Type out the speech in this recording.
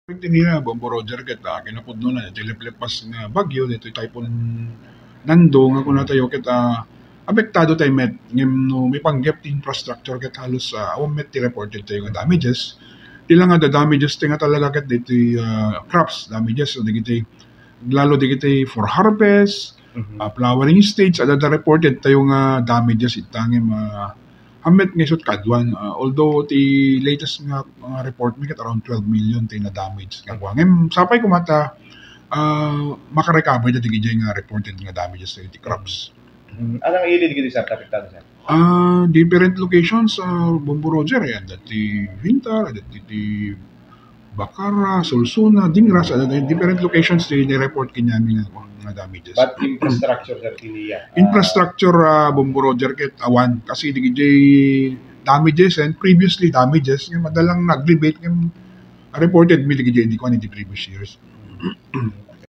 Nila Bombo Roger ket kinapudno na lepas nga bagyo dito'y typhoon Nando nga kun natayo ket apektado tayo met ngem no may panggep ti infrastructure ket halos awang met ti reported tayo nga damages. Di lang nga the damages ti nga talaga ket dito'y crops damages so digiti lalo digiti for harvest, flowering stage ada reported tayo nga damages itangem hamet nga isut kadwan although ti latest nga report mi ket around 12 million ti na damage nga ngem sapay ko mata makarecover da digiti nga reported nga damages ti crops. Anong ili digiti sir apektado sir? Different locations Bombo Roger dati Vintar, dati Bacara, Solsona, Dingras, different locations ti ni-report kinyami nga damages. But infrastructure sir kiniya? Infrastructure Bombo Roger ket awan kasi digiti damages and previously damages nga madalang nag-rebate nga reported mi digiti di ko ni previous years.